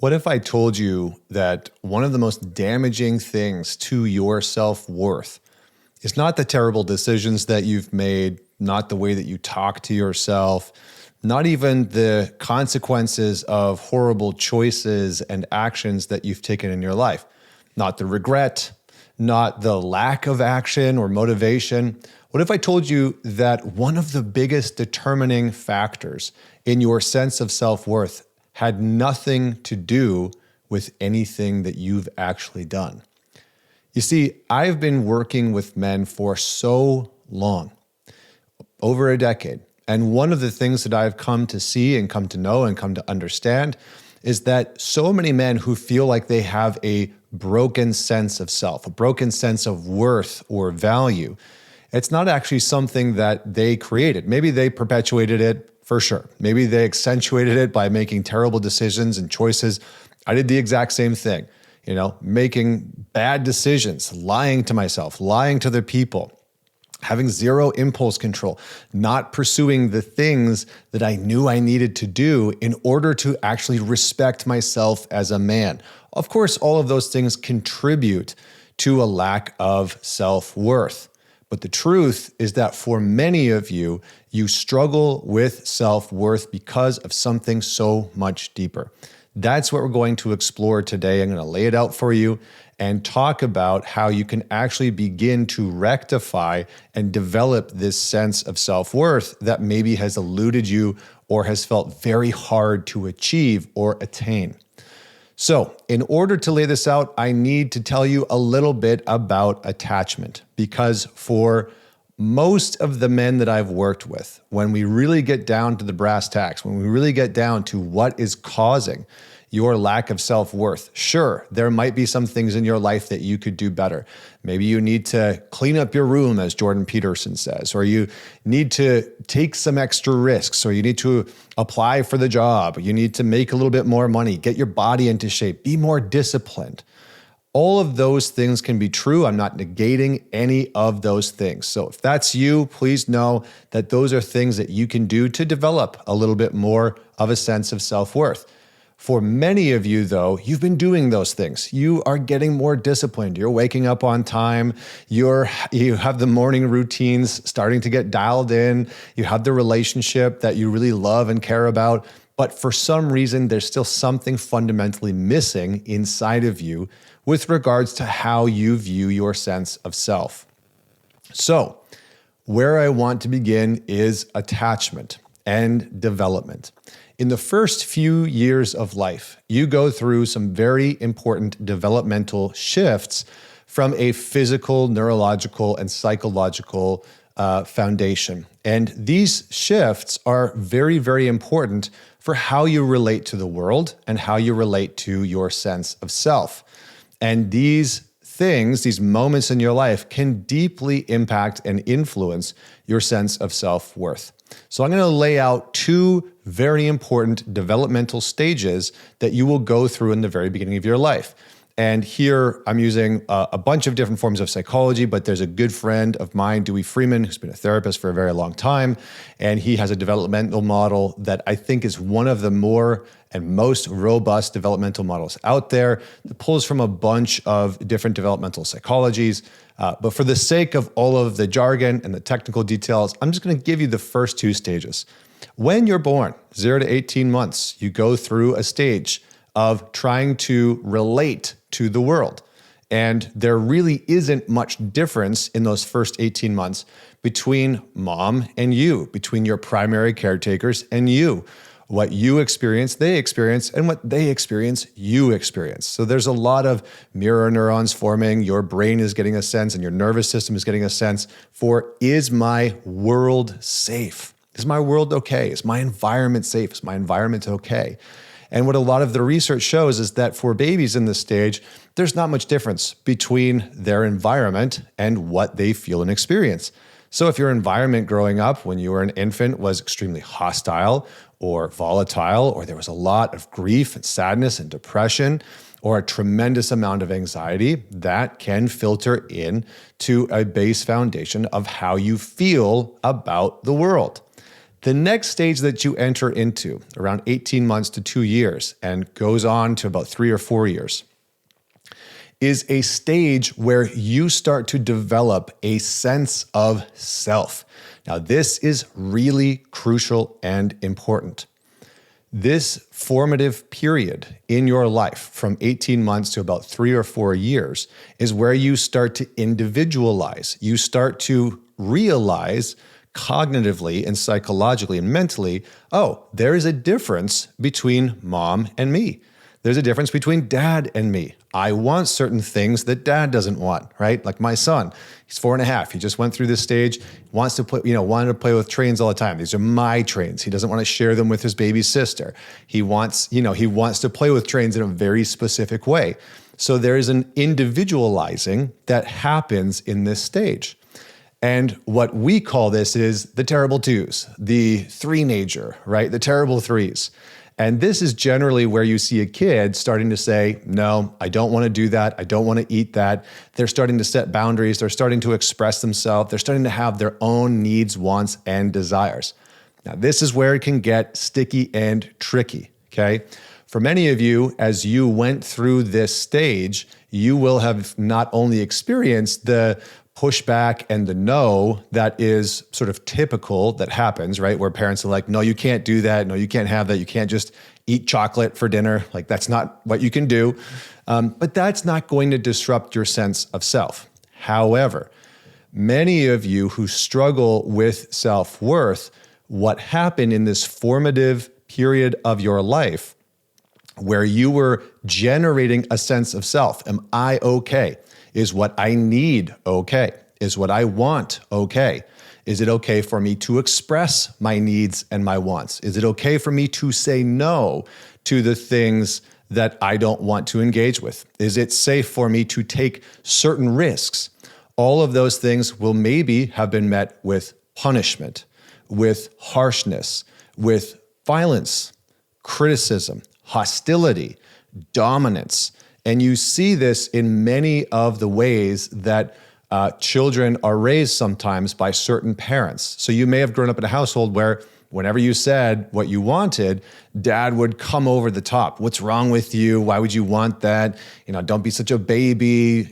What if I told you that one of the most damaging things to your self-worth is not the terrible decisions that you've made, not the way that you talk to yourself, not even the consequences of horrible choices and actions that you've taken in your life, not the regret, not the lack of action or motivation. What if I told you that one of the biggest determining factors in your sense of self-worth had nothing to do with anything that you've actually done? You see, I've been working with men for so long, over a decade. And one of the things that I've come to see and come to know and come to understand is that so many men who feel like they have a broken sense of self, a broken sense of worth or value, it's not actually something that they created. Maybe they perpetuated it, for sure. Maybe they accentuated it by making terrible decisions and choices. I did the exact same thing, making bad decisions, lying to myself, lying to other people, having zero impulse control, not pursuing the things that I knew I needed to do in order to actually respect myself as a man. Of course, all of those things contribute to a lack of self-worth. But the truth is that for many of you, you struggle with self-worth because of something so much deeper. That's what we're going to explore today. I'm going to lay it out for you and talk about how you can actually begin to rectify and develop this sense of self-worth that maybe has eluded you or has felt very hard to achieve or attain. So in order to lay this out, I need to tell you a little bit about attachment, because for most of the men that I've worked with, when we really get down to the brass tacks, when we really get down to what is causing your lack of self-worth, sure, there might be some things in your life that you could do better. Maybe you need to clean up your room, as Jordan Peterson says, or you need to take some extra risks, or you need to apply for the job, you need to make a little bit more money, get your body into shape, be more disciplined. All of those things can be true. I'm not negating any of those things. So if that's you, please know that those are things that you can do to develop a little bit more of a sense of self-worth. For many of you, though, you've been doing those things. You are getting more disciplined. You're waking up on time. You have the morning routines starting to get dialed in. You have the relationship that you really love and care about. But for some reason, there's still something fundamentally missing inside of you with regards to how you view your sense of self. So, where I want to begin is attachment and development. In the first few years of life, you go through some very important developmental shifts from a physical, neurological, and psychological foundation. And these shifts are very, very important for how you relate to the world and how you relate to your sense of self. And these things, these moments in your life, can deeply impact and influence your sense of self-worth. So I'm going to lay out two very important developmental stages that you will go through in the very beginning of your life. And here I'm using a bunch of different forms of psychology, but there's a good friend of mine, Dewey Freeman, who's been a therapist for a very long time. And he has a developmental model that I think is one of the more and most robust developmental models out there that pulls from a bunch of different developmental psychologies. But for the sake of all of the jargon and the technical details, I'm just going to give you the first two stages. When you're born, 0 to 18 months, you go through a stage of trying to relate to the world. And there really isn't much difference in those first 18 months between mom and you, between your primary caretakers and you. What you experience, they experience, and what they experience, you experience. So there's a lot of mirror neurons forming. Your brain is getting a sense and your nervous system is getting a sense for, is my world safe? Is my world okay? Is my environment safe? Is my environment okay? And what a lot of the research shows is that for babies in this stage, there's not much difference between their environment and what they feel and experience. So if your environment growing up when you were an infant was extremely hostile or volatile, or there was a lot of grief and sadness and depression, or a tremendous amount of anxiety, that can filter in to a base foundation of how you feel about the world. The next stage that you enter into, around 18 months to 2 years, and goes on to about 3 or 4 years, is a stage where you start to develop a sense of self. Now, this is really crucial and important. This formative period in your life from 18 months to about 3 or 4 years is where you start to individualize. You start to realize cognitively and psychologically and mentally, oh, there is a difference between mom and me. There's a difference between dad and me. I want certain things that dad doesn't want, right? Like my son, he's 4.5. He just went through this stage, wants to play, wanted to play with trains all the time. These are my trains. He doesn't want to share them with his baby sister. He wants to play with trains in a very specific way. So there is an individualizing that happens in this stage. And what we call this is the terrible twos, the three-nager, right? The terrible threes. And this is generally where you see a kid starting to say, no, I don't want to do that. I don't want to eat that. They're starting to set boundaries. They're starting to express themselves. They're starting to have their own needs, wants, and desires. Now, this is where it can get sticky and tricky, okay? For many of you, as you went through this stage, you will have not only experienced the pushback and the no that is sort of typical that happens, right? Where parents are like, no, you can't do that. No, you can't have that. You can't just eat chocolate for dinner. Like that's not what you can do. But that's not going to disrupt your sense of self. However, many of you who struggle with self-worth, what happened in this formative period of your life where you were generating a sense of self, am I okay? Is what I need okay? Is what I want okay? Is it okay for me to express my needs and my wants? Is it okay for me to say no to the things that I don't want to engage with? Is it safe for me to take certain risks? All of those things will maybe have been met with punishment, with harshness, with violence, criticism, hostility, dominance. And you see this in many of the ways that children are raised sometimes by certain parents. So you may have grown up in a household where whenever you said what you wanted, dad would come over the top. What's wrong with you? Why would you want that? Don't be such a baby.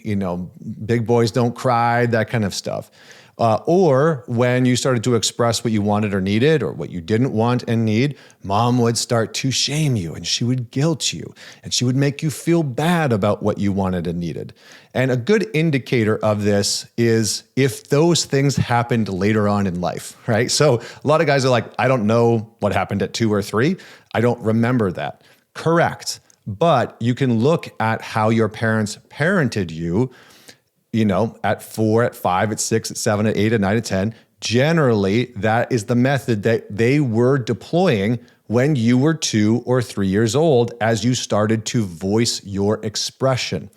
Big boys don't cry, that kind of stuff. Or when you started to express what you wanted or needed or what you didn't want and need, mom would start to shame you and she would guilt you and she would make you feel bad about what you wanted and needed. And a good indicator of this is if those things happened later on in life, right? So a lot of guys are like, I don't know what happened at 2 or 3. I don't remember that. Correct. But you can look at how your parents parented you at 4, at 5, at 6, at 7, at 8, at 9, at 10, generally that is the method that they were deploying when you were 2 or 3 years old as you started to voice your expression.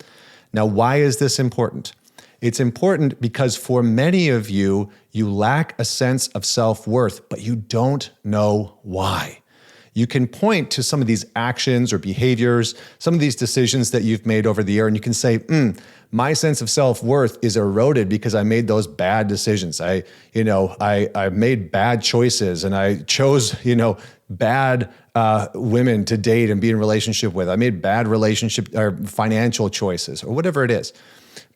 Now, why is this important? It's important because for many of you, you lack a sense of self-worth, but you don't know why. You can point to some of these actions or behaviors, some of these decisions that you've made over the year, and you can say, my sense of self-worth is eroded because I made those bad decisions. I made bad choices and I chose, bad women to date and be in a relationship with. I made bad relationship or financial choices or whatever it is.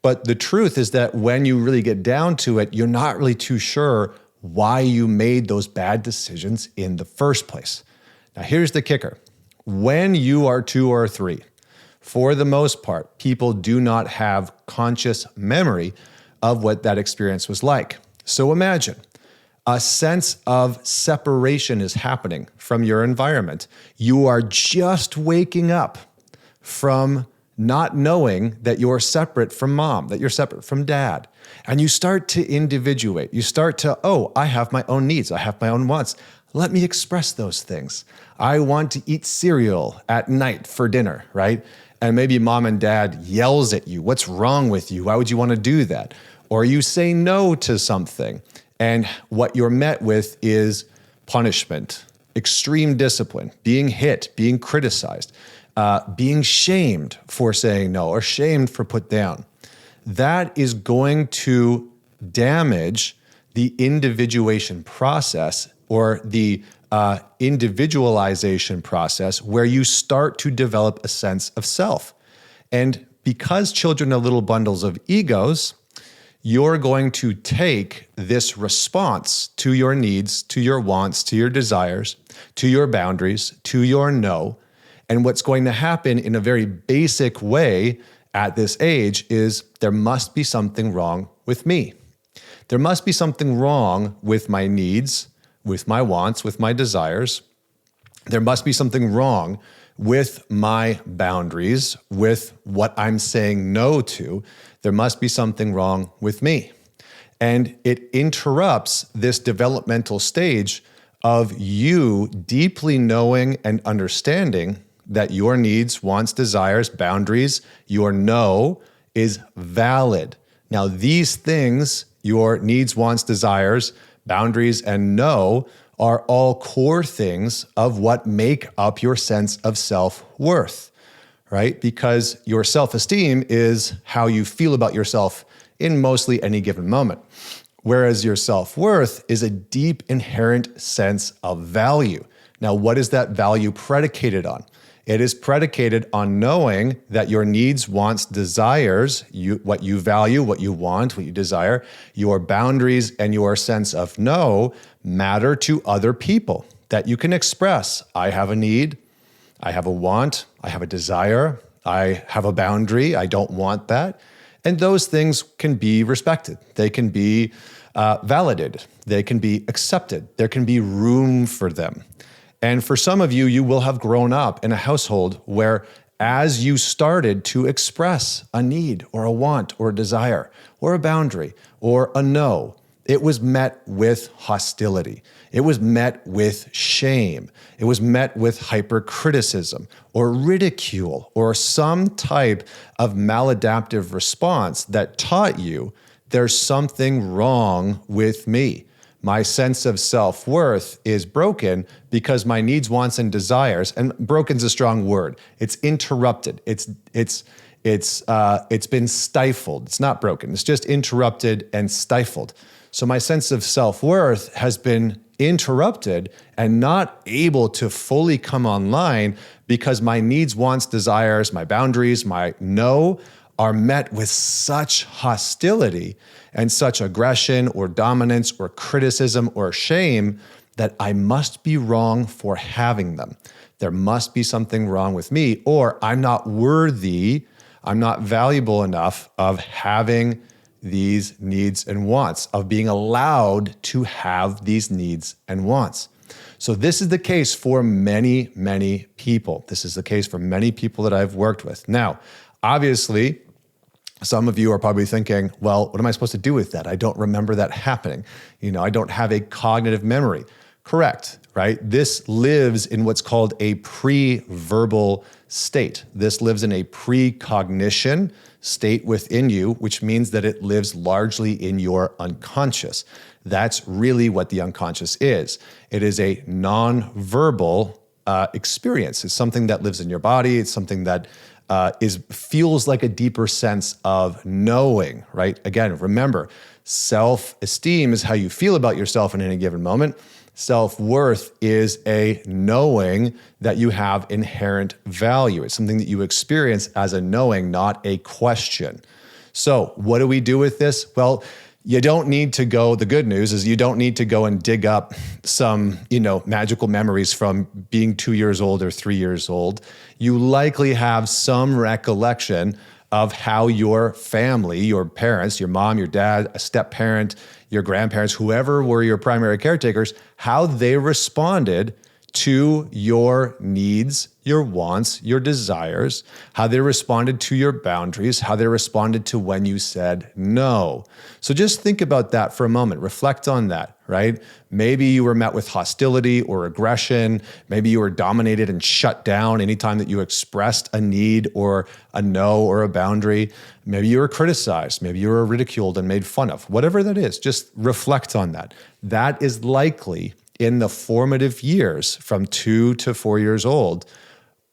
But the truth is that when you really get down to it, you're not really too sure why you made those bad decisions in the first place. Now, here's the kicker. When you are 2 or 3, for the most part, people do not have conscious memory of what that experience was like. So imagine a sense of separation is happening from your environment. You are just waking up from not knowing that you're separate from mom, that you're separate from dad. And you start to individuate. You start to, I have my own needs. I have my own wants. Let me express those things. I want to eat cereal at night for dinner, right? And maybe mom and dad yells at you. What's wrong with you? Why would you want to do that? Or you say no to something. And what you're met with is punishment, extreme discipline, being hit, being criticized, being shamed for saying no or shamed for put down. That is going to damage the individuation process or the individualization process where you start to develop a sense of self. And because children are little bundles of egos, you're going to take this response to your needs, to your wants, to your desires, to your boundaries, to your no. And what's going to happen in a very basic way at this age is there must be something wrong with me. There must be something wrong with my needs, with my wants, with my desires. There must be something wrong with my boundaries, with what I'm saying no to. There must be something wrong with me. And it interrupts this developmental stage of you deeply knowing and understanding that your needs, wants, desires, boundaries, your no is valid. Now, these things, your needs, wants, desires, boundaries, and no, are all core things of what make up your sense of self-worth, right? Because your self-esteem is how you feel about yourself in mostly any given moment. Whereas your self-worth is a deep inherent sense of value. Now, what is that value predicated on? It is predicated on knowing that your needs, wants, desires, what you value, what you want, what you desire, your boundaries and your sense of no matter to other people, that you can express. I have a need, I have a want, I have a desire, I have a boundary, I don't want that. And those things can be respected. They can be validated. They can be accepted. There can be room for them. And for some of you, you will have grown up in a household where as you started to express a need or a want or a desire or a boundary or a no, it was met with hostility. It was met with shame. It was met with hypercriticism or ridicule or some type of maladaptive response that taught you there's something wrong with me. My sense of self-worth is broken because my needs, wants, and desires, and broken's a strong word. It's interrupted. It's been stifled. It's not broken. It's just interrupted and stifled. So my sense of self-worth has been interrupted and not able to fully come online because my needs, wants, desires, my boundaries, my no are met with such hostility and such aggression or dominance or criticism or shame that I must be wrong for having them. There must be something wrong with me, or I'm not worthy, I'm not valuable enough of having these needs and wants, of being allowed to have these needs and wants. So this is the case for many, many people. This is the case for many people that I've worked with. Now, obviously, some of you are probably thinking, well, what am I supposed to do with that? I don't remember that happening. I don't have a cognitive memory. Correct, right? This lives in what's called a pre-verbal state. This lives in a precognition state within you, which means that it lives largely in your unconscious. That's really what the unconscious is. It is a non-verbal experience. It's something that lives in your body. It's something that feels like a deeper sense of knowing, right? Again, remember, self-esteem is how you feel about yourself in any given moment. Self-worth is a knowing that you have inherent value. It's something that you experience as a knowing, not a question. So what do we do with this? Well, you don't need to go, the good news is you don't need to go and dig up some, magical memories from being 2 years old or 3 years old. You likely have some recollection of how your family, your parents, your mom, your dad, a step-parent, your grandparents, whoever were your primary caretakers, how they responded to your needs, your wants, your desires, how they responded to your boundaries, how they responded to when you said no. So just think about that for a moment. Reflect on that, right? Maybe you were met with hostility or aggression. Maybe you were dominated and shut down anytime that you expressed a need or a no or a boundary. Maybe you were criticized. Maybe you were ridiculed and made fun of. Whatever that is, just reflect on that. That is likely in the formative years from 2 to 4 years old,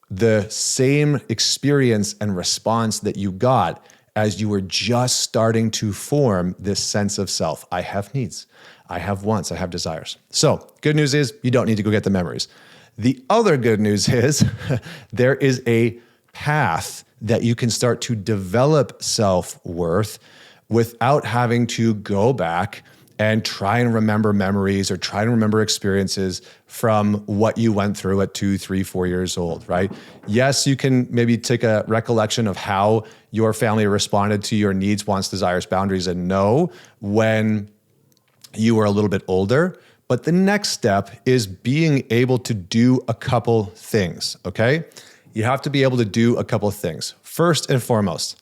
the same experience and response that you got as you were just starting to form this sense of self. I have needs. I have wants, I have desires. So good news is you don't need to go get the memories. The other good news is there is a path that you can start to develop self-worth without having to go back and try and remember memories or try and remember experiences from what you went through at 2, 3, 4 years old, right? Yes, you can maybe take a recollection of how your family responded to your needs, wants, desires, boundaries, and no when you were a little bit older. But the next step is being able to do a couple things, okay? You have to be able to do a couple things. First and foremost,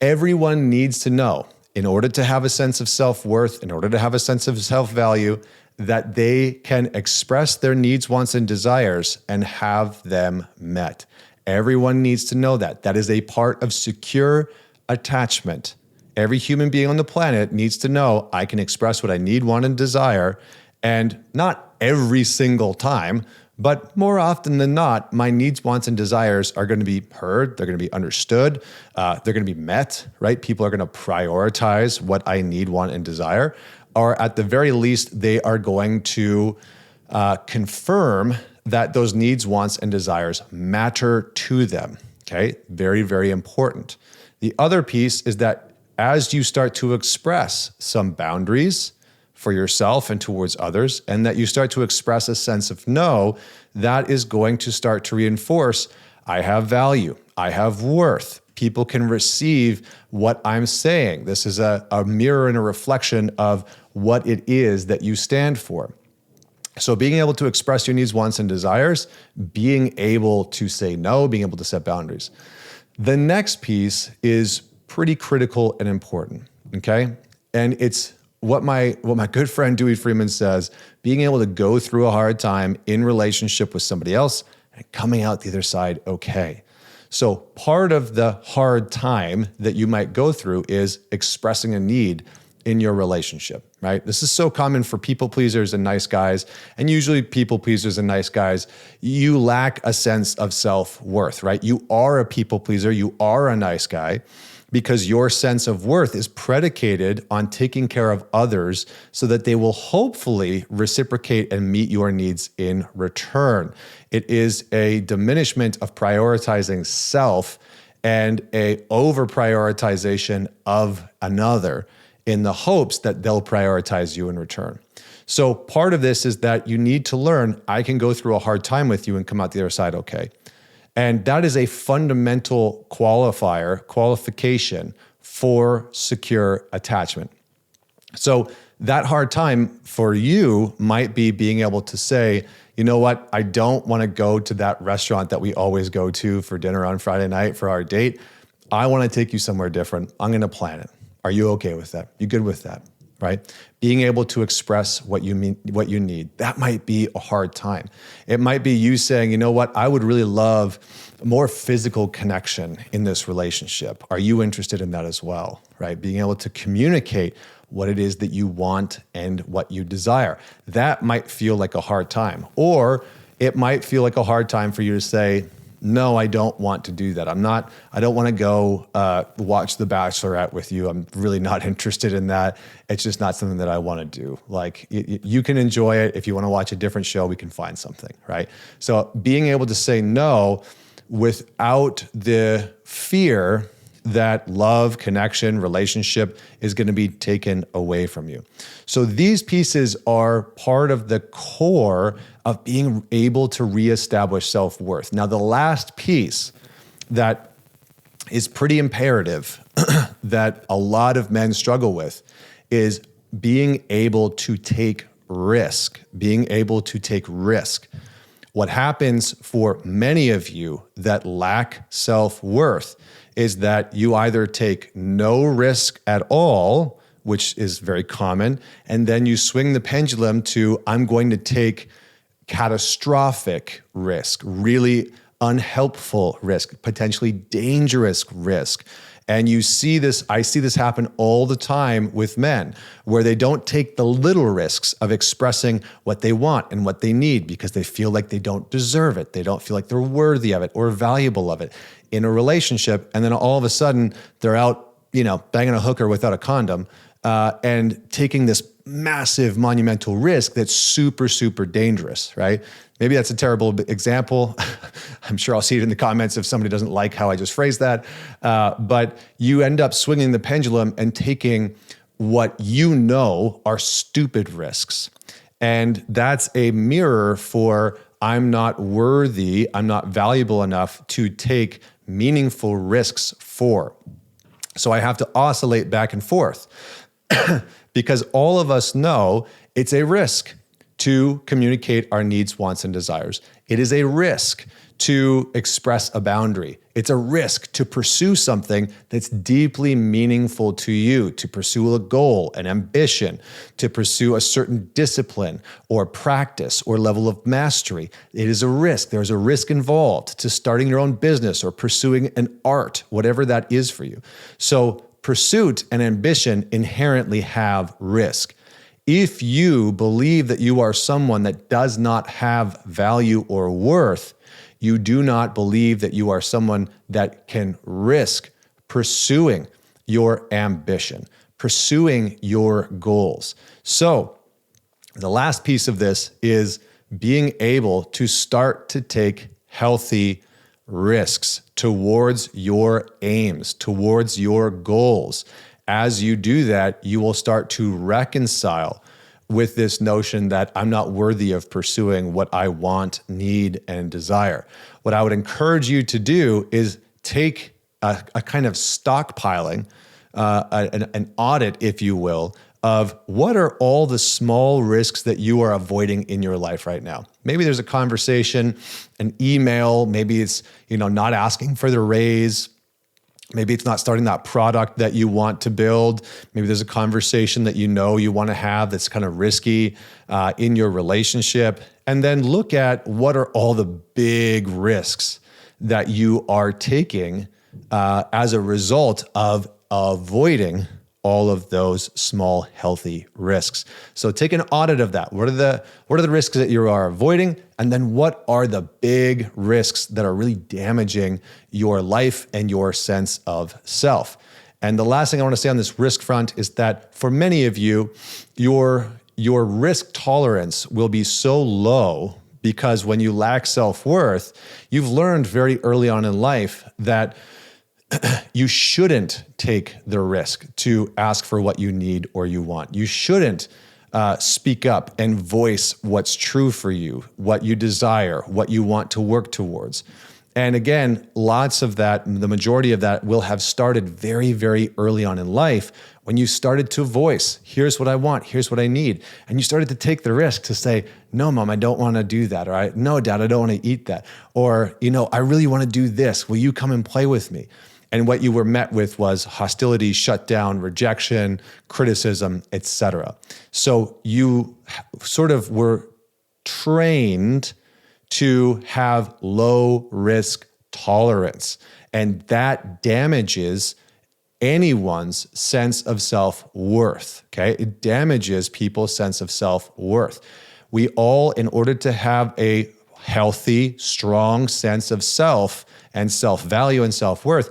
everyone needs to know, in order to have a sense of self-worth, in order to have a sense of self-value, that they can express their needs, wants, and desires and have them met. Everyone needs to know that. That is a part of secure attachment. Every human being on the planet needs to know I can express what I need, want, and desire, and not every single time, but more often than not, my needs, wants, and desires are going to be heard. They're going to be understood. They're going to be met, right? People are going to prioritize what I need, want, and desire. Or at the very least, they are going to confirm that those needs, wants, and desires matter to them, okay? Very, very important. The other piece is that as you start to express some boundaries for yourself and towards others, and that you start to express a sense of no, that is going to start to reinforce, I have value, I have worth. People can receive what I'm saying. This is a mirror and a reflection of what it is that you stand for. So being able to express your needs, wants, and desires, being able to say no, being able to set boundaries. The next piece is pretty critical and important, okay? And it's what my good friend Dewey Freeman says, being able to go through a hard time in relationship with somebody else and coming out the other side okay. So part of the hard time that you might go through is expressing a need in your relationship, right? This is so common for people pleasers and nice guys. And usually people pleasers and nice guys, you lack a sense of self-worth, right? You are a people pleaser, you are a nice guy, because your sense of worth is predicated on taking care of others so that they will hopefully reciprocate and meet your needs in return. It is a diminishment of prioritizing self and a over-prioritization of another in the hopes that they'll prioritize you in return. So part of this is that you need to learn, I can go through a hard time with you and come out the other side okay. And that is a fundamental qualification for secure attachment. So that hard time for you might be being able to say, you know what, I don't want to go to that restaurant that we always go to for dinner on Friday night for our date. I want to take you somewhere different. I'm going to plan it. Are you okay with that? You good with that? Right? Being able to express what you need, that might be a hard time. It might be you saying, you know what, I would really love more physical connection in this relationship. Are you interested in that as well? Right? Being able to communicate what it is that you want and what you desire. That might feel like a hard time. Or it might feel like a hard time for you to say, no, I don't want to do that. I don't want to go watch The Bachelorette with you. I'm really not interested in that. It's just not something that I want to do. Like you can enjoy it. If you want to watch a different show, we can find something, right? So being able to say no without the fear that love, connection, relationship is going to be taken away from you. So these pieces are part of the core of being able to reestablish self-worth. Now, the last piece that is pretty imperative that a lot of men struggle with is being able to take risk, What happens for many of you that lack self-worth is that you either take no risk at all, which is very common, and then you swing the pendulum to, I'm going to take catastrophic risk, really unhelpful risk, potentially dangerous risk. And you see this, I see this happen all the time with men, where they don't take the little risks of expressing what they want and what they need because they feel like they don't deserve it. They don't feel like they're worthy of it or valuable of it in a relationship. And then all of a sudden they're out, banging a hooker without a condom, and taking this massive monumental risk that's super, super dangerous, right? Maybe that's a terrible example. I'm sure I'll see it in the comments if somebody doesn't like how I just phrased that. But you end up swinging the pendulum and taking what are stupid risks. And that's a mirror for I'm not worthy, I'm not valuable enough to take meaningful risks for. So I have to oscillate back and forth because all of us know it's a risk to communicate our needs, wants, and desires. It is a risk to express a boundary. It's a risk to pursue something that's deeply meaningful to you, to pursue a goal, an ambition, to pursue a certain discipline or practice or level of mastery. It is a risk. There's a risk involved to starting your own business or pursuing an art, whatever that is for you. So pursuit and ambition inherently have risk. If you believe that you are someone that does not have value or worth, you do not believe that you are someone that can risk pursuing your ambition, pursuing your goals. So the last piece of this is being able to start to take healthy risks towards your aims, towards your goals. As you do that, you will start to reconcile with this notion that I'm not worthy of pursuing what I want, need, and desire. What I would encourage you to do is take a kind of stockpiling, an audit, if you will, of what are all the small risks that you are avoiding in your life right now. Maybe there's a conversation, an email, maybe it's not asking for the raise. Maybe it's not starting that product that you want to build. Maybe there's a conversation that you want to have that's kind of risky in your relationship. And then look at what are all the big risks that you are taking as a result of avoiding all of those small, healthy risks. So take an audit of that. What are the risks that you are avoiding? And then what are the big risks that are really damaging your life and your sense of self? And the last thing I want to say on this risk front is that for many of you, your risk tolerance will be so low because when you lack self-worth, you've learned very early on in life that you shouldn't take the risk to ask for what you need or you want. You shouldn't speak up and voice what's true for you, what you desire, what you want to work towards. And again, lots of that, the majority of that will have started very, very early on in life when you started to voice, here's what I want, here's what I need. And you started to take the risk to say, no, Mom, I don't want to do that. Or no, Dad, I don't want to eat that. Or, I really want to do this. Will you come and play with me? And what you were met with was hostility, shutdown, rejection, criticism, etc. So you sort of were trained to have low risk tolerance, and that damages anyone's sense of self-worth, okay? It damages people's sense of self-worth. We all, in order to have a healthy, strong sense of self and self-value and self-worth,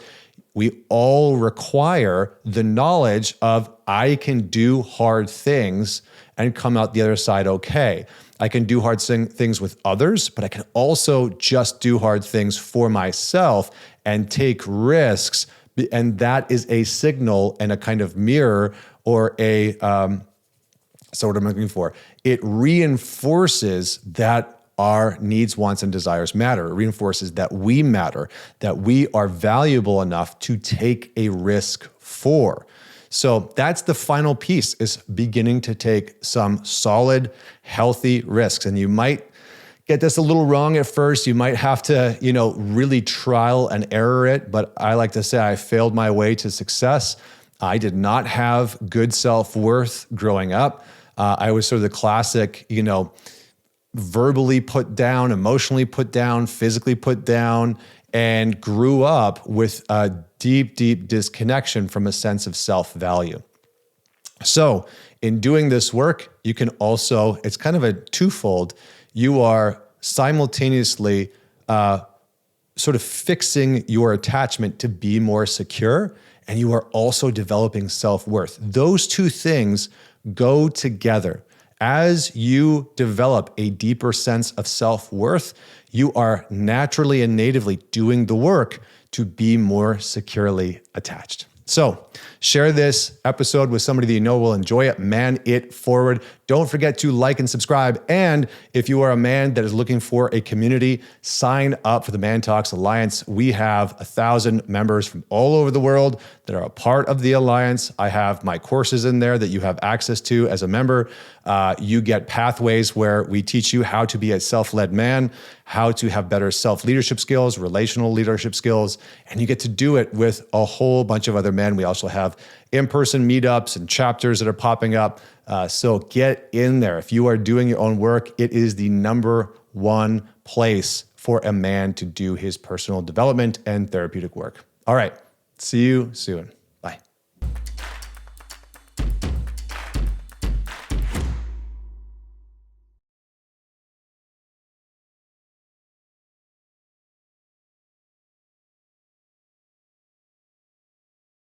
we all require the knowledge of I can do hard things and come out the other side okay. I can do hard things with others, but I can also just do hard things for myself and take risks. And that is a signal and a kind of mirror or so what I'm looking for. It reinforces that our needs, wants, and desires matter. It reinforces that we matter, that we are valuable enough to take a risk for. So that's the final piece, is beginning to take some solid, healthy risks. And you might get this a little wrong at first. You might have to, really trial and error it. But I like to say I failed my way to success. I did not have good self-worth growing up. I was sort of the classic, verbally put down, emotionally put down, physically put down, and grew up with a deep, deep disconnection from a sense of self-value. So in doing this work, you can also, it's kind of a twofold. You are simultaneously sort of fixing your attachment to be more secure, and you are also developing self-worth. Those two things go together. As you develop a deeper sense of self-worth, you are naturally and natively doing the work to be more securely attached. So share this episode with somebody that you know will enjoy it. Man it forward. Don't forget to like and subscribe. And if you are a man that is looking for a community, sign up for the ManTalks Alliance. We have 1,000 members from all over the world that are a part of the Alliance. I have my courses in there that you have access to as a member. You get pathways where we teach you how to be a self-led man, how to have better self-leadership skills, relational leadership skills, and you get to do it with a whole bunch of other men. We also have in-person meetups and chapters that are popping up. So get in there. If you are doing your own work, it is the number one place for a man to do his personal development and therapeutic work. All right. See you soon.